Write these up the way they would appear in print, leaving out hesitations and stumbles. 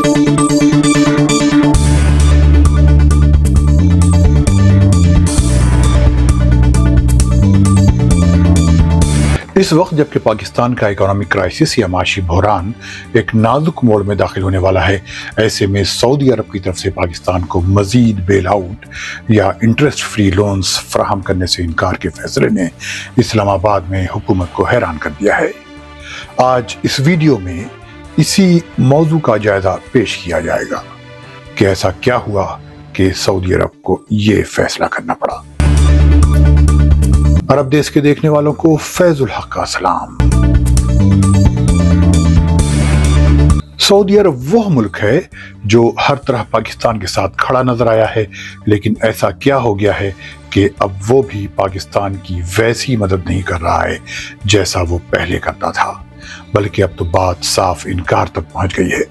इस वक्त जबकि पाकिस्तान का इकोनॉमिक क्राइसिस या माशी बहरान एक नाजुक मोड़ में दाखिल होने वाला है, ऐसे में सऊदी अरब की तरफ से पाकिस्तान को मजीद बेल आउट या इंटरेस्ट फ्री लोन्स फराहम करने से इनकार के फैसले ने इस्लामाबाद में हुकूमत को हैरान कर दिया है। आज इस वीडियो में इसी मौजू का जायजा पेश किया जाएगा कि ऐसा क्या हुआ कि सऊदी अरब को ये फैसला करना पड़ा। अरब देश के देखने वालों को फैजुल हक का सलाम। सऊदी अरब वह मुल्क है जो हर तरह पाकिस्तान के साथ खड़ा नजर आया है, लेकिन ऐसा क्या हो गया है कि अब वो भी पाकिस्तान की वैसी मदद नहीं कर रहा है जैसा वो पहले करता था, बल्कि अब तो बात साफ इनकार तक पहुंच गई है।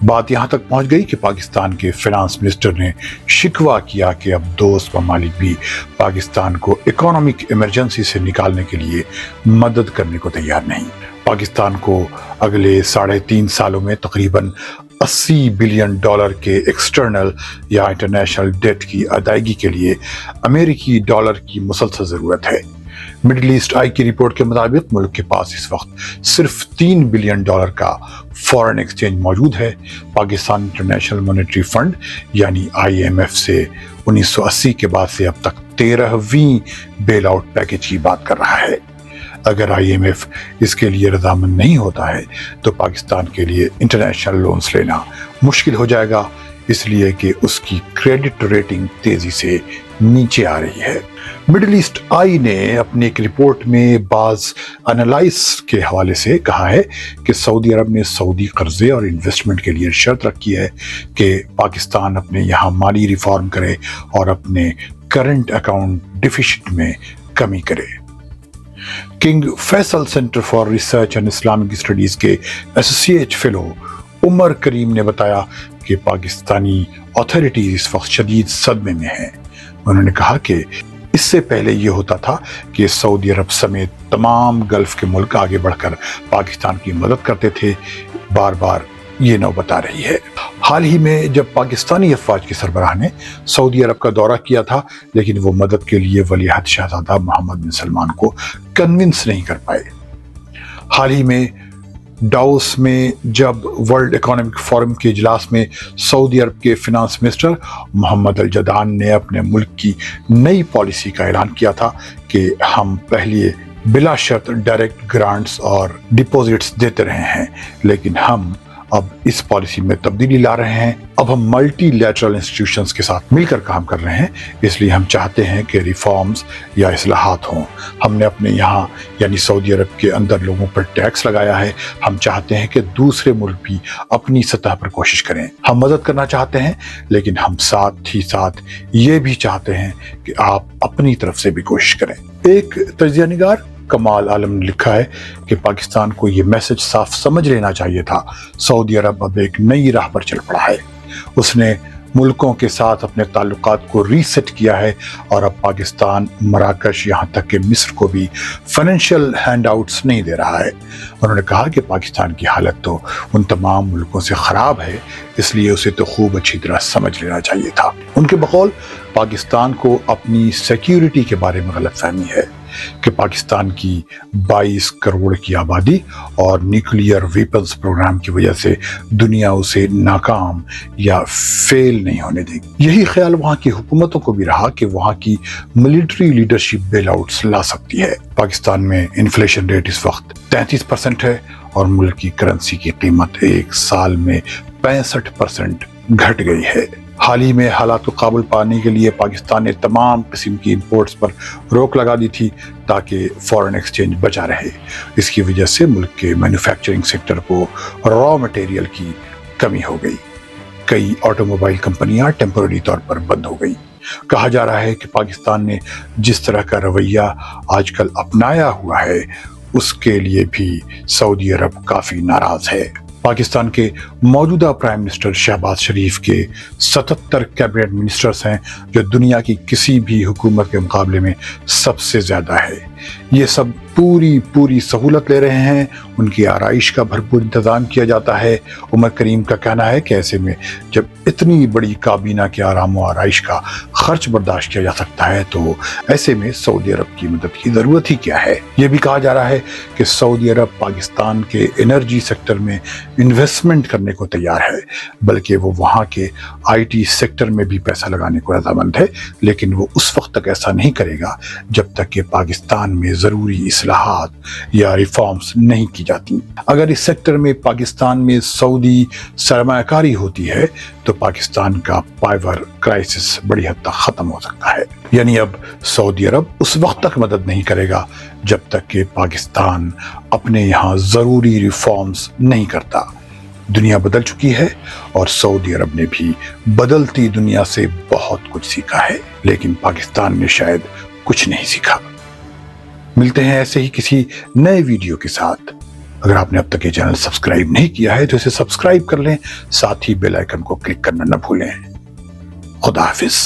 बात यहां तक पहुंच गई कि पाकिस्तान के फाइनेंस मिनिस्टर ने शिकवा किया कि अब दोस्त ममालिक भी पाकिस्तान को इकोनॉमिक इमरजेंसी से निकालने के लिए मदद करने को तैयार नहीं। पाकिस्तान को अगले 3.5 सालों में तकरीबन $80 बिलियन के एक्सटर्नल या इंटरनेशनल डेट की अदायगी के लिए अमेरिकी डॉलर की मुसलसल जरूरत है। मिडिल ईस्ट आई की रिपोर्ट के मुताबिक मुल्क के पास इस वक्त सिर्फ $3 बिलियन का फॉरेन एक्सचेंज मौजूद है। पाकिस्तान इंटरनेशनल मॉनेटरी फंड यानी IMF से 1980 के बाद से अब तक 13वीं बेल आउट पैकेज की बात कर रहा है। अगर IMF इसके लिए रजामंद नहीं होता है तो पाकिस्तान के लिए इंटरनेशनल लोन्स लेना मुश्किल हो जाएगा, इसलिए कि उसकी क्रेडिट रेटिंग तेजी से नीचे आ रही है। मिडिल ईस्ट आई ने अपनी एक रिपोर्ट में बाज एनालिस्ट के हवाले से कहा है कि सऊदी अरब ने सऊदी कर्जे और इन्वेस्टमेंट के लिए शर्त रखी है कि पाकिस्तान अपने यहाँ माली रिफॉर्म करे और अपने करंट अकाउंट डिफिसिट में कमी करे। King Faisal centre for research and Islamic studies के एसोसिएट फेलो उमर करीम ने बताया कि पाकिस्तानी अथॉरिटीज इस वक्त शदीद सदमे में हैं। उन्होंने कहा कि इससे पहले ये होता था कि सऊदी अरब समेत तमाम गल्फ के मुल्क आगे बढ़कर पाकिस्तान की मदद करते थे, बार बार ये नौबत आ रही है। हाल ही में जब पाकिस्तानी अफवाज के सरबराह ने सऊदी अरब का दौरा किया था, लेकिन वो मदद के लिए वलीअहद शहजादा मोहम्मद बिन सलमान को कन्विंस नहीं कर पाए। हाल ही में डाउस में जब वर्ल्ड इकोनॉमिक फोरम के इजलास में सऊदी अरब के फिनांस मिनिस्टर मोहम्मद अल जदान ने अपने मुल्क की नई पॉलिसी का ऐलान किया था कि हम पहले बिला शर्त डायरेक्ट ग्रांट्स और डिपॉजिट्स देते रहे हैं, लेकिन हम अब इस पॉलिसी में तब्दीली ला रहे हैं। अब हम मल्टीलैटरल इंस्टीट्यूशंस के साथ मिलकर काम कर रहे हैं, इसलिए हम चाहते हैं कि रिफॉर्म्स या इस्लाहात हों। हमने अपने यहाँ यानी सऊदी अरब के अंदर लोगों पर टैक्स लगाया है। हम चाहते हैं कि दूसरे मुल्क भी अपनी सतह पर कोशिश करें। हम मदद करना चाहते हैं, लेकिन हम साथ ही साथ ये भी चाहते हैं कि आप अपनी तरफ से भी कोशिश करें। एक तजिया निगार कमाल आलम ने लिखा है कि पाकिस्तान को ये मैसेज साफ समझ लेना चाहिए था, सऊदी अरब अब एक नई राह पर चल पड़ा है। उसने मुल्कों के साथ अपने ताल्लुकात को रीसेट किया है और अब पाकिस्तान, मराकश, यहाँ तक कि मिस्र को भी फाइनेंशियल हैंडआउट्स नहीं दे रहा है। उन्होंने कहा कि पाकिस्तान की हालत तो उन तमाम मुल्कों से ख़राब है, इसलिए उसे तो खूब अच्छी तरह समझ लेना चाहिए था। उनके बकौल पाकिस्तान को अपनी सिक्योरिटी के बारे में गलतफहमी है कि पाकिस्तान की 22 करोड़ की आबादी और न्यूक्लियर वेपन्स प्रोग्राम की वजह से दुनिया उसे नाकाम या फेल नहीं होने देगी। यही ख्याल वहाँ की हुकूमतों को भी रहा कि वहाँ की मिलिट्री लीडरशिप बेल आउट्स ला सकती है। पाकिस्तान में इन्फ्लेशन रेट इस वक्त 33% है और मुल्क की करेंसी की कीमत एक साल में 65% घट गई है। हाल ही में हालात को काबू पाने के लिए पाकिस्तान ने तमाम किस्म की इंपोर्ट्स पर रोक लगा दी थी ताकि फॉरेन एक्सचेंज बचा रहे। इसकी वजह से मुल्क के मैन्युफैक्चरिंग सेक्टर को रॉ मटेरियल की कमी हो गई। कई ऑटोमोबाइल कंपनियां टेम्पररी तौर पर बंद हो गई। कहा जा रहा है कि पाकिस्तान ने जिस तरह का रवैया आजकल अपनाया हुआ है, उसके लिए भी सऊदी अरब काफी नाराज है। पाकिस्तान के मौजूदा प्राइम मिनिस्टर शहबाज शरीफ के 77 कैबिनेट मिनिस्टर्स हैं, जो दुनिया की किसी भी हुकूमत के मुकाबले में सबसे ज्यादा है। ये सब पूरी सहूलत ले रहे हैं, उनकी आराइश का भरपूर इंतज़ाम किया जाता है। उमर करीम का कहना है कि ऐसे में जब इतनी बड़ी काबीना के आराम और आराइश का खर्च बर्दाश्त किया जा सकता है तो ऐसे में सऊदी अरब की मदद की ज़रूरत ही क्या है। ये भी कहा जा रहा है कि सऊदी अरब पाकिस्तान के एनर्जी सेक्टर में इन्वेस्टमेंट करने को तैयार है, बल्कि वो वहाँ के IT सेक्टर में भी पैसा लगाने को रज़ामंद है, लेकिन वो उस वक्त तक ऐसा नहीं करेगा जब तक कि पाकिस्तान में ज़रूरी इस्लाहात या रिफॉर्म्स नहीं की जाती। अगर इस सेक्टर में पाकिस्तान में सऊदी सरमायाकारी होती है तो पाकिस्तान का पावर क्राइसिस बड़ी हद तक ख़त्म हो सकता है। यानी अब सऊदी अरब उस वक्त तक मदद नहीं करेगा जब तक कि पाकिस्तान अपने यहाँ ज़रूरी रिफॉर्म्स नहीं करता। दुनिया बदल चुकी है और सऊदी अरब ने भी बदलती दुनिया से बहुत कुछ सीखा है, लेकिन पाकिस्तान ने शायद कुछ नहीं सीखा। मिलते हैं ऐसे ही किसी नए वीडियो के साथ। अगर आपने अब तक ये चैनल सब्सक्राइब नहीं किया है तो इसे सब्सक्राइब कर लें, साथ ही बेल आइकन को क्लिक करना न भूलें। खुदा हाफिज।